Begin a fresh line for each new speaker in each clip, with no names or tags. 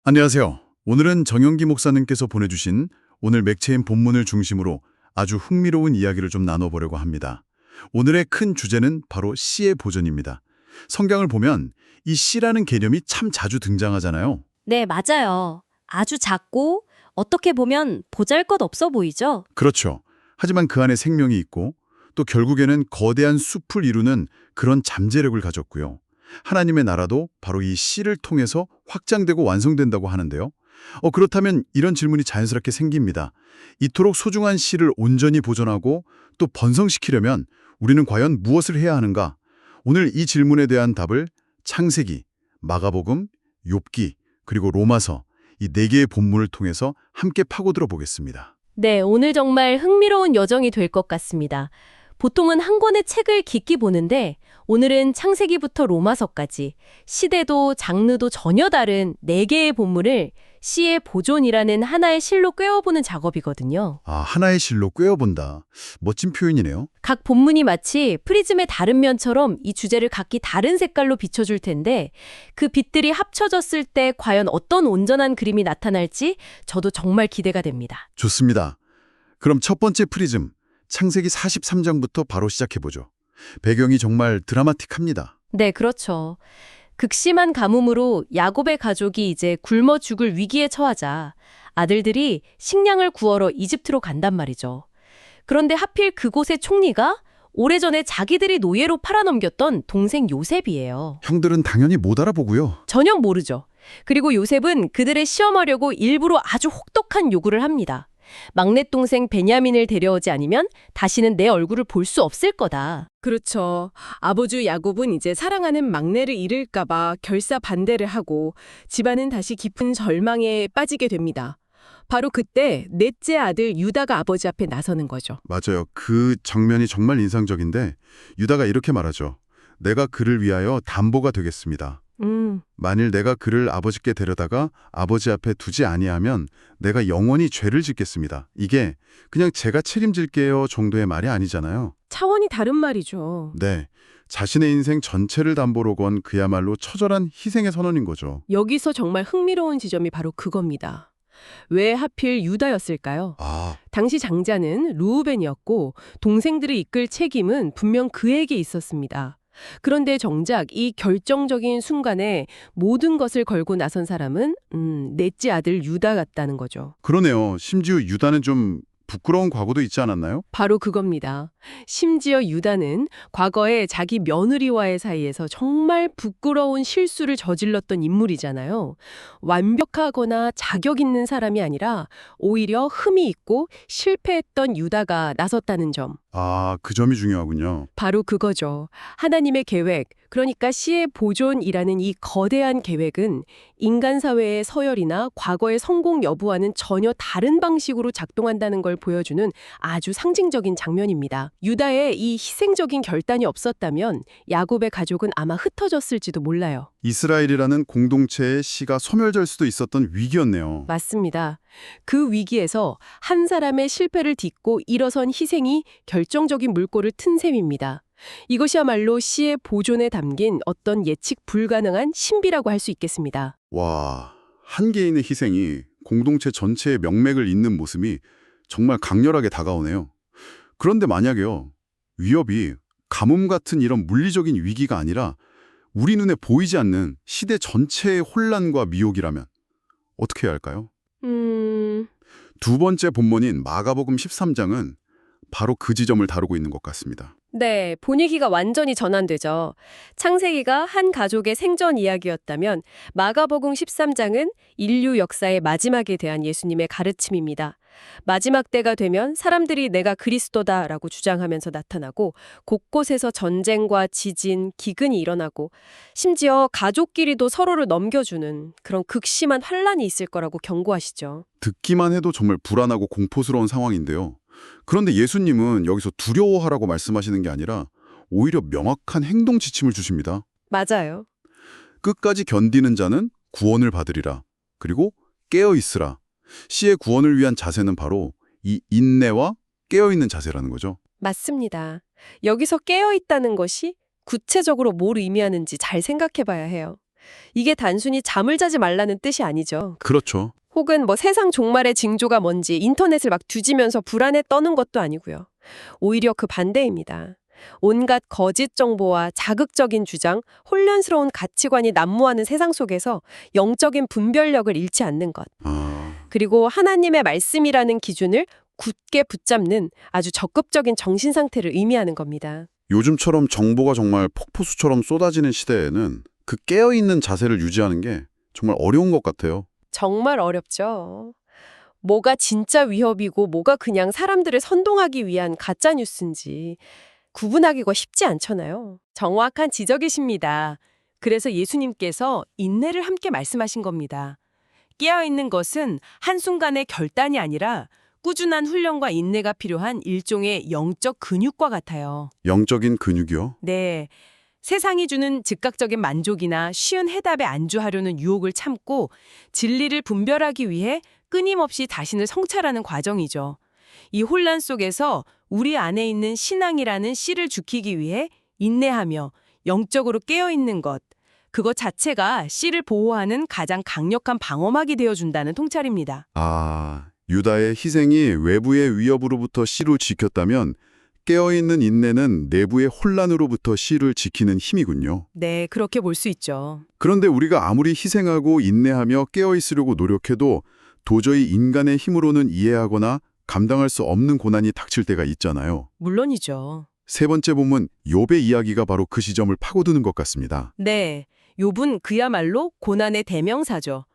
안녕하세요. 오늘은 정영기 목사님께서 보내주신 오늘 맥체인 본문을 중심으로 아주 흥미로운 이야기를 좀 나눠보려고 합니다. 오늘의 큰 주제는 바로 씨의 보존입니다. 성경을 보면 이 씨라는 개념이 참 자주 등장하잖아요.
네, 맞아요. 아주 작고 어떻게 보면 보잘것없어 보이죠?
그렇죠. 하지만 그 안에 생명이 있고 또 결국에는 거대한 숲을 이루는 그런 잠재력을 가졌고요. 하나님의 나라도 바로 이 씨를 통해서 확장되고 완성된다고 하는데요. 그렇다면 이런 질문이 자연스럽게 생깁니다. 이토록 소중한 씨를 온전히 보존하고 또 번성시키려면 우리는 과연 무엇을 해야 하는가? 오늘 이 질문에 대한 답을 창세기, 마가복음, 욥기, 그리고 로마서 이 네 개의 본문을 통해서 함께 파고들어 보겠습니다.
네, 오늘 정말 흥미로운 여정이 될 것 같습니다. 보통은 한 권의 책을 깊이 보는데 오늘은 창세기부터 로마서까지 시대도 장르도 전혀 다른 네 개의 본문을 씨의 보존이라는 하나의 실로 꿰어보는 작업이거든요.
하나의 실로 꿰어본다. 멋진 표현이네요.
각 본문이 마치 프리즘의 다른 면처럼 이 주제를 각기 다른 색깔로 비춰줄 텐데 그 빛들이 합쳐졌을 때 과연 어떤 온전한 그림이 나타날지 저도 정말 기대가 됩니다.
좋습니다. 그럼 첫 번째 프리즘, 창세기 43장부터 바로 시작해보죠. 배경이 정말 드라마틱합니다.
네, 그렇죠. 극심한 가뭄으로 야곱의 가족이 이제 굶어 죽을 위기에 처하자 아들들이 식량을 구하러 이집트로 간단 말이죠. 그런데 하필 그곳의 총리가 오래전에 자기들이 노예로 팔아넘겼던 동생 요셉이에요.
형들은 당연히 못 알아보고요.
전혀 모르죠. 그리고 요셉은 그들을 시험하려고 일부러 아주 혹독한 요구를 합니다. 막내 동생 베냐민을 데려오지 않으면 다시는 내 얼굴을 볼 수 없을 거다.
그렇죠. 아버지 야곱은 이제 사랑하는 막내를 잃을까봐 결사 반대를 하고 집안은 다시 깊은 절망에 빠지게 됩니다. 바로 그때 넷째 아들 유다가 아버지 앞에 나서는 거죠.
맞아요. 그 장면이 정말 인상적인데 유다가 이렇게 말하죠. 내가 그를 위하여 담보가 되겠습니다. 만일 내가 그를 아버지께 데려다가 아버지 앞에 두지 아니하면 내가 영원히 죄를 짓겠습니다. 이게 그냥 제가 책임질게요 정도의 말이 아니잖아요.
차원이 다른 말이죠.
네, 자신의 인생 전체를 담보로 건 그야말로 처절한 희생의 선언인 거죠.
여기서 정말 흥미로운 지점이 바로 그겁니다. 왜 하필 유다였을까요? 당시 장자는 루우벤이었고 동생들을 이끌 책임은 분명 그에게 있었습니다. 그런데 정작 이 결정적인 순간에 모든 것을 걸고 나선 사람은 넷째 아들 유다 같다는 거죠.
그러네요. 심지어 유다는 좀 부끄러운 과거도 있지 않았나요?
바로 그겁니다. 심지어 유다는 과거에 자기 며느리와의 사이에서 정말 부끄러운 실수를 저질렀던 인물이잖아요. 완벽하거나 자격 있는 사람이 아니라 오히려 흠이 있고 실패했던 유다가 나섰다는 점.
그 점이 중요하군요.
바로 그거죠. 하나님의 계획, 그러니까 씨의 보존이라는 이 거대한 계획은 인간 사회의 서열이나 과거의 성공 여부와는 전혀 다른 방식으로 작동한다는 걸 보여주는 아주 상징적인 장면입니다. 유다의 이 희생적인 결단이 없었다면 야곱의 가족은 아마 흩어졌을지도 몰라요.
이스라엘이라는 공동체의 씨가 소멸될 수도 있었던 위기였네요.
맞습니다. 그 위기에서 한 사람의 실패를 딛고 일어선 희생이 결정적인 물꼬를 튼 셈입니다. 이것이야말로 씨의 보존에 담긴 어떤 예측 불가능한 신비라고 할 수 있겠습니다.
와, 한 개인의 희생이 공동체 전체의 명맥을 잇는 모습이 정말 강렬하게 다가오네요. 그런데 만약에요, 위협이 가뭄 같은 이런 물리적인 위기가 아니라 우리 눈에 보이지 않는 시대 전체의 혼란과 미혹이라면 어떻게 해야 할까요? 두 번째 본문인 마가복음 13장은 바로 그 지점을 다루고 있는 것 같습니다.
네, 분위기가 완전히 전환되죠. 창세기가 한 가족의 생전 이야기였다면 마가복음 13장은 인류 역사의 마지막에 대한 예수님의 가르침입니다. 마지막 때가 되면 사람들이 내가 그리스도다라고 주장하면서 나타나고 곳곳에서 전쟁과 지진, 기근이 일어나고 심지어 가족끼리도 서로를 넘겨주는 그런 극심한 환란이 있을 거라고 경고하시죠.
듣기만 해도 정말 불안하고 공포스러운 상황인데요. 그런데 예수님은 여기서 두려워하라고 말씀하시는 게 아니라 오히려 명확한 행동 지침을 주십니다.
맞아요.
끝까지 견디는 자는 구원을 받으리라. 그리고 깨어 있으라. 씨의 구원을 위한 자세는 바로 이 인내와 깨어있는 자세라는 거죠.
맞습니다. 여기서 깨어있다는 것이 구체적으로 뭘 의미하는지 잘 생각해 봐야 해요. 이게 단순히 잠을 자지 말라는 뜻이 아니죠.
그렇죠.
혹은 뭐 세상 종말의 징조가 뭔지 인터넷을 막 뒤지면서 불안에 떠는 것도 아니고요. 오히려 그 반대입니다. 온갖 거짓 정보와 자극적인 주장, 혼란스러운 가치관이 난무하는 세상 속에서 영적인 분별력을 잃지 않는 것. 그리고 하나님의 말씀이라는 기준을 굳게 붙잡는 아주 적극적인 정신 상태를 의미하는 겁니다.
요즘처럼 정보가 정말 폭포수처럼 쏟아지는 시대에는 그 깨어있는 자세를 유지하는 게 정말 어려운 것 같아요.
정말 어렵죠. 뭐가 진짜 위협이고 뭐가 그냥 사람들을 선동하기 위한 가짜 뉴스인지 구분하기가 쉽지 않잖아요.
정확한 지적이십니다. 그래서 예수님께서 인내를 함께 말씀하신 겁니다. 깨어있는 것은 한순간의 결단이 아니라 꾸준한 훈련과 인내가 필요한 일종의 영적 근육과 같아요.
영적인 근육이요?
네. 세상이 주는 즉각적인 만족이나 쉬운 해답에 안주하려는 유혹을 참고 진리를 분별하기 위해 끊임없이 자신을 성찰하는 과정이죠. 이 혼란 속에서 우리 안에 있는 신앙이라는 씨를 지키기 위해 인내하며 영적으로 깨어있는 것, 그것 자체가 씨를 보호하는 가장 강력한 방어막이 되어준다는 통찰입니다.
유다의 희생이 외부의 위협으로부터 씨를 지켰다면 깨어있는 인내는 내부의 혼란으로부터 씨를 지키는 힘이군요.
네, 그렇게 볼 수 있죠.
그런데 우리가 아무리 희생하고 인내하며 깨어있으려고 노력해도 도저히 인간의 힘으로는 이해하거나 감당할 수 없는 고난이 닥칠 때가 있잖아요.
물론이죠.
세 번째 본문 욥의 이야기가 바로 그 지점을 파고드는 것 같습니다.
네, 욥은 그야말로 고난의 대명사죠.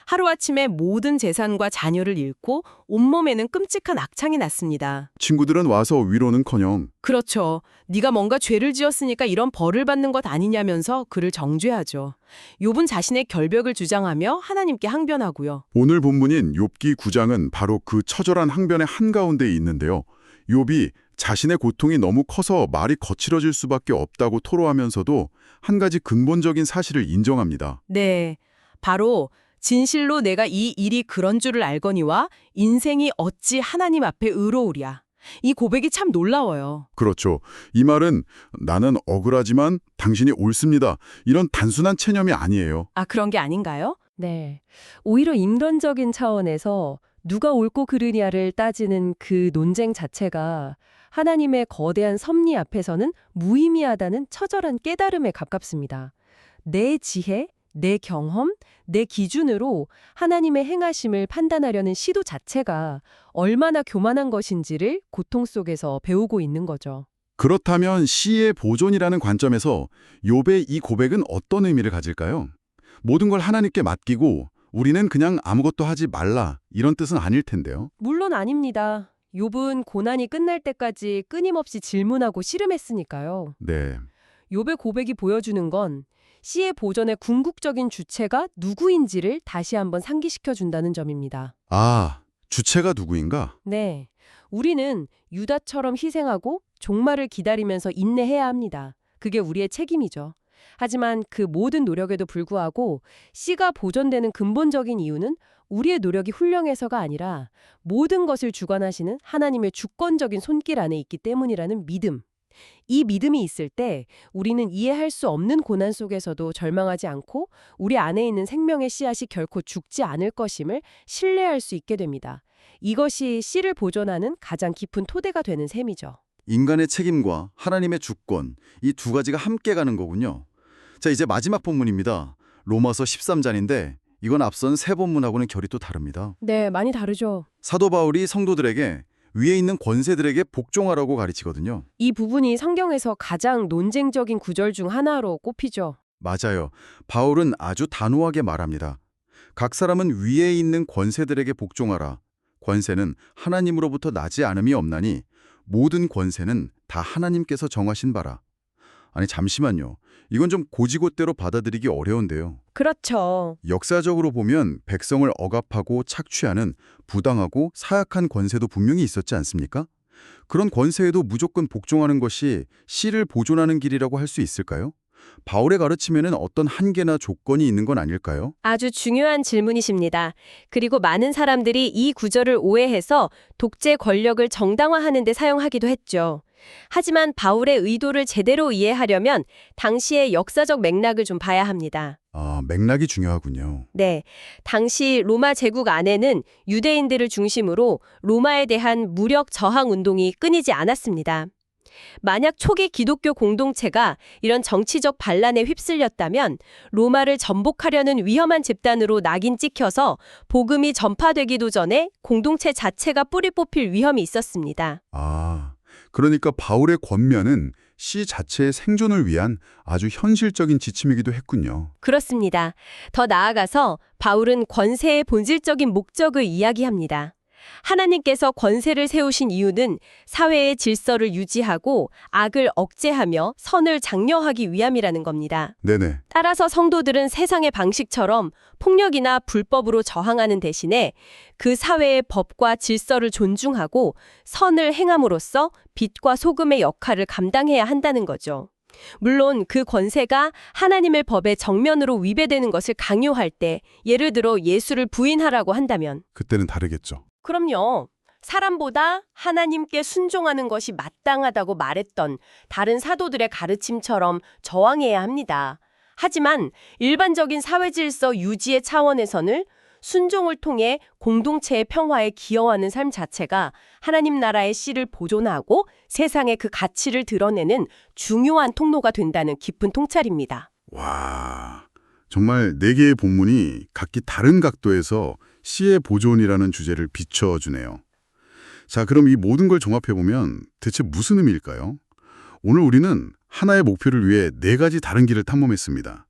하루아침에 모든 재산과 자녀를 잃고 온몸에는 끔찍한 악창이 났습니다.
친구들은 와서 위로는커녕
그렇죠. 네가 뭔가 죄를 지었으니까 이런 벌을 받는 것 아니냐면서 그를 정죄하죠. 욥은 자신의 결벽을 주장하며 하나님께 항변하고요.
오늘 본문인 욥기 9장은 바로 그 처절한 항변의 한가운데에 있는데요. 욥이 자신의 고통이 너무 커서 말이 거칠어질 수밖에 없다고 토로하면서도 한 가지 근본적인 사실을 인정합니다.
네, 바로 진실로 내가 이 일이 그런 줄을 알거니와 인생이 어찌 하나님 앞에 의로우랴. 이 고백이 참 놀라워요.
그렇죠. 이 말은 나는 억울하지만 당신이 옳습니다. 이런 단순한 체념이 아니에요.
아, 그런 게 아닌가요?
네. 오히려 인간적인 차원에서 누가 옳고 그르냐를 따지는 그 논쟁 자체가 하나님의 거대한 섭리 앞에서는 무의미하다는 처절한 깨달음에 가깝습니다. 내 지혜, 내 경험, 내 기준으로 하나님의 행하심을 판단하려는 시도 자체가 얼마나 교만한 것인지를 고통 속에서 배우고 있는 거죠.
그렇다면 시의 보존이라는 관점에서 욥의 이 고백은 어떤 의미를 가질까요? 모든 걸 하나님께 맡기고 우리는 그냥 아무것도 하지 말라 이런 뜻은 아닐 텐데요.
물론 아닙니다. 욥은 고난이 끝날 때까지 끊임없이 질문하고 씨름했으니까요.
네.
욥의 고백이 보여주는 건 시의 보존의 궁극적인 주체가 누구인지를 다시 한번 상기시켜준다는 점입니다.
주체가 누구인가?
네, 우리는 유다처럼 희생하고 종말을 기다리면서 인내해야 합니다. 그게 우리의 책임이죠. 하지만 그 모든 노력에도 불구하고 씨가 보존되는 근본적인 이유는 우리의 노력이 훌륭해서가 아니라 모든 것을 주관하시는 하나님의 주권적인 손길 안에 있기 때문이라는 믿음. 이 믿음이 있을 때 우리는 이해할 수 없는 고난 속에서도 절망하지 않고 우리 안에 있는 생명의 씨앗이 결코 죽지 않을 것임을 신뢰할 수 있게 됩니다. 이것이 씨를 보존하는 가장 깊은 토대가 되는 셈이죠.
인간의 책임과 하나님의 주권, 이 두 가지가 함께 가는 거군요. 자, 이제 마지막 본문입니다. 로마서 13장인데 이건 앞선 세 본문하고는 결이 또 다릅니다.
네, 많이 다르죠.
사도 바울이 성도들에게 위에 있는 권세들에게 복종하라고 가르치거든요.
이 부분이 성경에서 가장 논쟁적인 구절 중 하나로 꼽히죠.
맞아요. 바울은 아주 단호하게 말합니다. 각 사람은 위에 있는 권세들에게 복종하라. 권세는 하나님으로부터 나지 않음이 없나니 모든 권세는 다 하나님께서 정하신 바라. 아니 잠시만요. 이건 좀 고지고대로 받아들이기 어려운데요.
그렇죠.
역사적으로 보면 백성을 억압하고 착취하는 부당하고 사약한 권세도 분명히 있었지 않습니까? 그런 권세에도 무조건 복종하는 것이 씨를 보존하는 길이라고 할 수 있을까요? 바울의 가르침에는 어떤 한계나 조건이 있는 건 아닐까요?
아주 중요한 질문이십니다. 그리고 많은 사람들이 이 구절을 오해해서 독재 권력을 정당화하는 데 사용하기도 했죠. 하지만 바울의 의도를 제대로 이해하려면 당시의 역사적 맥락을 좀 봐야 합니다.
맥락이 중요하군요.
네, 당시 로마 제국 안에는 유대인들을 중심으로 로마에 대한 무력 저항 운동이 끊이지 않았습니다. 만약 초기 기독교 공동체가 이런 정치적 반란에 휩쓸렸다면 로마를 전복하려는 위험한 집단으로 낙인 찍혀서 복음이 전파되기도 전에 공동체 자체가 뿌리 뽑힐 위험이 있었습니다.
그러니까 바울의 권면은 시 자체의 생존을 위한 아주 현실적인 지침이기도 했군요.
그렇습니다. 더 나아가서 바울은 권세의 본질적인 목적을 이야기합니다. 하나님께서 권세를 세우신 이유는 사회의 질서를 유지하고 악을 억제하며 선을 장려하기 위함이라는 겁니다.
네네.
따라서 성도들은 세상의 방식처럼 폭력이나 불법으로 저항하는 대신에 그 사회의 법과 질서를 존중하고 선을 행함으로써 빛과 소금의 역할을 감당해야 한다는 거죠. 물론 그 권세가 하나님의 법에 정면으로 위배되는 것을 강요할 때, 예를 들어 예수를 부인하라고 한다면
그때는 다르겠죠.
그럼요. 사람보다 하나님께 순종하는 것이 마땅하다고 말했던 다른 사도들의 가르침처럼 저항해야 합니다. 하지만 일반적인 사회 질서 유지의 차원에서는 순종을 통해 공동체의 평화에 기여하는 삶 자체가 하나님 나라의 씨를 보존하고 세상에 그 가치를 드러내는 중요한 통로가 된다는 깊은 통찰입니다.
와, 정말 4개의 본문이 각기 다른 각도에서 씨의 보존이라는 주제를 비춰주네요. 자, 그럼 이 모든 걸 종합해보면 대체 무슨 의미일까요? 오늘 우리는 하나의 목표를 위해 4가지 다른 길을 탐험했습니다.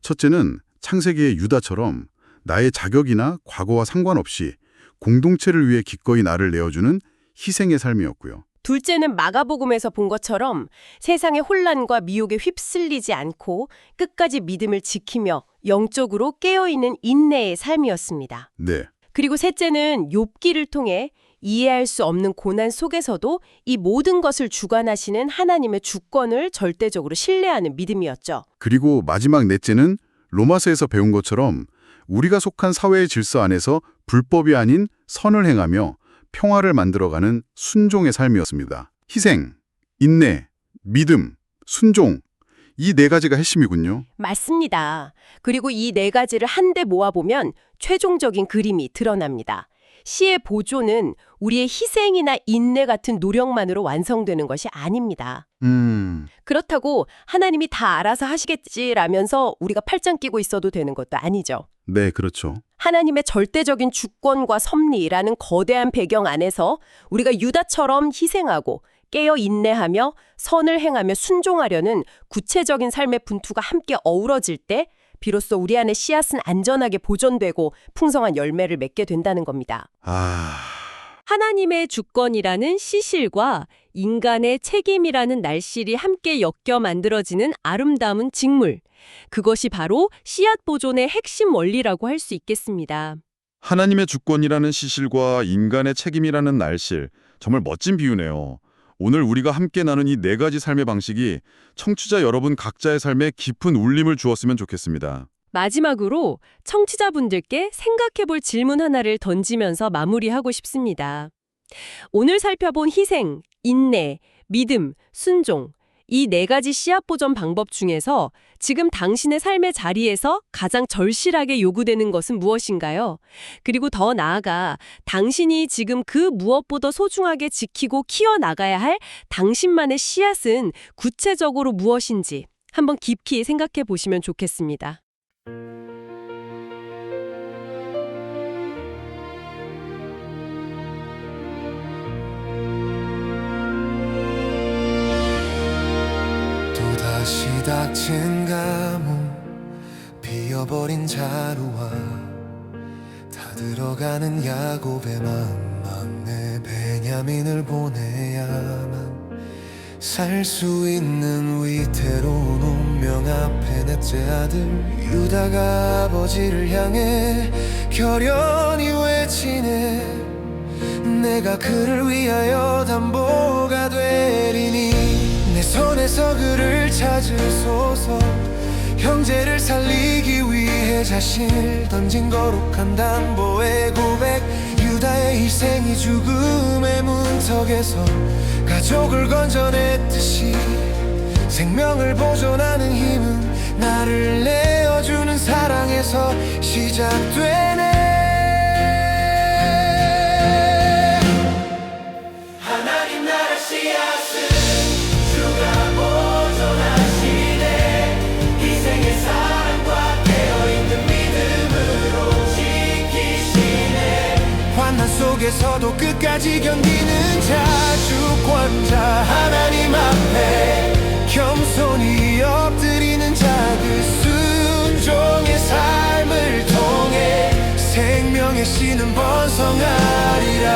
첫째는 창세기의 유다처럼 나의 자격이나 과거와 상관없이 공동체를 위해 기꺼이 나를 내어주는 희생의 삶이었고요.
둘째는 마가복음에서 본 것처럼 세상의 혼란과 미혹에 휩쓸리지 않고 끝까지 믿음을 지키며 영적으로 깨어있는 인내의 삶이었습니다.
네.
그리고 셋째는 욥기를 통해 이해할 수 없는 고난 속에서도 이 모든 것을 주관하시는 하나님의 주권을 절대적으로 신뢰하는 믿음이었죠.
그리고 마지막 넷째는 로마서에서 배운 것처럼 우리가 속한 사회의 질서 안에서 불법이 아닌 선을 행하며 평화를 만들어가는 순종의 삶이었습니다. 희생, 인내, 믿음, 순종, 이 4가지가 핵심이군요.
맞습니다. 그리고 이 4가지를 한데 모아보면 최종적인 그림이 드러납니다. 시의 보존은 우리의 희생이나 인내 같은 노력만으로 완성되는 것이 아닙니다. 그렇다고 하나님이 다 알아서 하시겠지라면서 우리가 팔짱 끼고 있어도 되는 것도 아니죠.
네, 그렇죠.
하나님의 절대적인 주권과 섭리라는 거대한 배경 안에서 우리가 유다처럼 희생하고 깨어 인내하며 선을 행하며 순종하려는 구체적인 삶의 분투가 함께 어우러질 때 비로소 우리 안의 씨앗은 안전하게 보존되고 풍성한 열매를 맺게 된다는 겁니다. 하나님의 주권이라는 시실과 인간의 책임이라는 날실이 함께 엮여 만들어지는 아름다운 직물. 그것이 바로 씨앗 보존의 핵심 원리라고 할 수 있겠습니다.
하나님의 주권이라는 시실과 인간의 책임이라는 날실, 정말 멋진 비유네요. 오늘 우리가 함께 나눈 이 4가지 삶의 방식이 청취자 여러분 각자의 삶에 깊은 울림을 주었으면 좋겠습니다.
마지막으로 청취자분들께 생각해볼 질문 하나를 던지면서 마무리하고 싶습니다. 오늘 살펴본 희생, 인내, 믿음, 순종, 이 4가지 씨앗 보존 방법 중에서 지금 당신의 삶의 자리에서 가장 절실하게 요구되는 것은 무엇인가요? 그리고 더 나아가 당신이 지금 그 무엇보다 소중하게 지키고 키워나가야 할 당신만의 씨앗은 구체적으로 무엇인지 한번 깊이 생각해 보시면 좋겠습니다.
다시 닥친 가뭄 비어버린 자루와 다 들어가는 야곱의 마음 막내 베냐민을 보내야만 살 수 있는 위태로운 운명 앞에 넷째 아들 유다가 아버지를 향해 결연히 외치네 내가 그를 위하여 담보가 되리니 내 손에서 그를 찾으소서 형제를 살리기 위해 자신을 던진 거룩한 담보의 고백 유다의 희생이 죽음의 문턱에서 가족을 건져냈듯이 생명을 보존하는 힘은 나를 내어주는 사랑에서 시작되네. 하나님 나라 씨앗은 주가 보존하시네. 희생의 사랑과 깨어있는 믿음으로 지키시네. 환난 속에서도 끝까지 견디는 자주권자 하나님 앞에 겸손히 엎드리는 자 그 순종의 삶을 통해 생명의 씨는 번성하리라.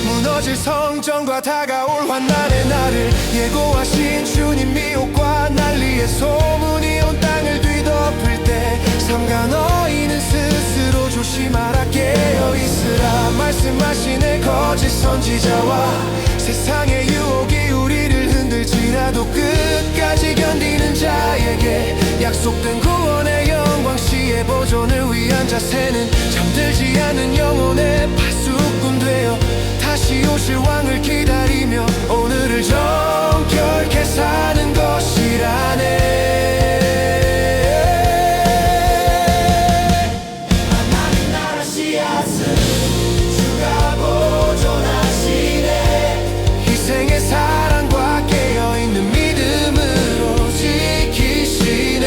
무너질 성전과 다가올 환난의 날을 예고하신 주님 미혹과 난리의 소문이 온 땅을 뒤덮을 때 삼가 너희는 스스로 조심하라 깨어있으라. 말씀하시네 거짓 선지자와 세상의 유혹이 우리를 흔들지라도 끝까지 견디는 자에게 약속된 구원의 영광 시의 보존을 위한 자세는 잠들지 않는 영혼의 파수꾼 되어 다시 오실 왕을 기다리며 오늘을 정결케 사는 것이라네. 하나님 나라 씨앗은 주가 보존하시네. 희생의 사랑과 깨어있는 믿음으로 지키시네.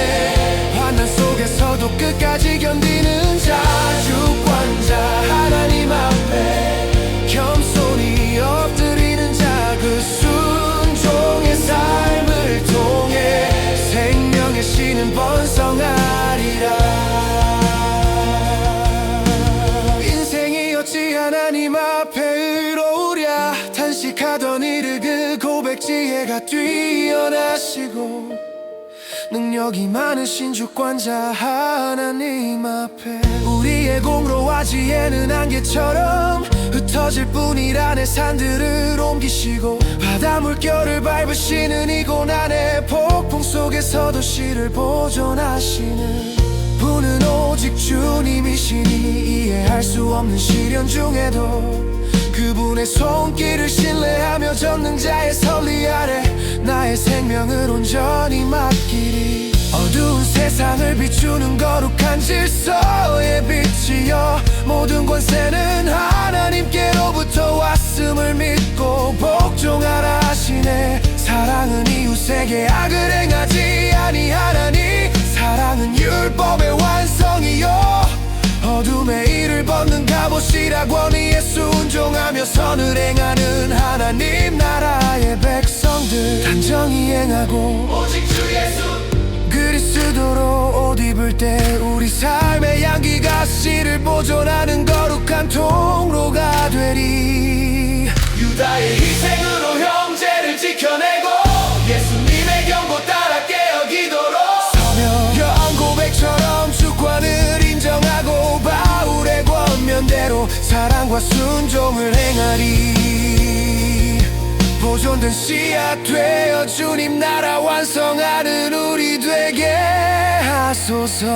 환난 속에서도 끝까지 견디는 자주권자 하나님 앞에 겸손히 엎드리는 자 그 순종의 삶을 통해 생명의 씨는 번성하리라. 인생이 어찌 하나님 앞에 의로우랴. 탄식하던 이를 그 고백지혜가 뛰어나시고 능력이 많으신 주권자 하나님 앞에 우리의 공로와 지혜는 안개처럼 흩어질 뿐이라네. 산들을 옮기시고 바다 물결을 밟으시는 이 고난의 폭풍 속에서도 씨를 보존하시는 분은 오직 주님이시니 이해할 수 없는 시련 중에도 그분의 손길을 신뢰하며 전능자의 섭리 아래 나의 생명을 온전히 맡기리. 어두운 세상을 비추는 거룩한 질서의 빛이여 모든 권세는 하나님께로부터 왔음을 믿고 복종하라 하시네. 사랑은 이웃에게 악을 행하지 아니하나니 사랑은 율법의 완성이요 어둠의 일을 벗는 갑옷이라 권위에 순종하며 선을 행하는 하나님 나라의 백성들 단정히 행하고 오직 주 예수 그리스도로 옷 입을 때 우리 삶의 향기가 씨를 보존하는 거룩한 통로가 되리. 유다의 희생으로 형제를 지켜내고 예수님의 경고 따라 깨어 기도로 서며 여한 고백처럼 주권을 인정하고 바울의 권면대로 사랑과 순종을 행하리. 보존된 씨앗 되어 주님 나라 완성하는 우리 되게 하소서.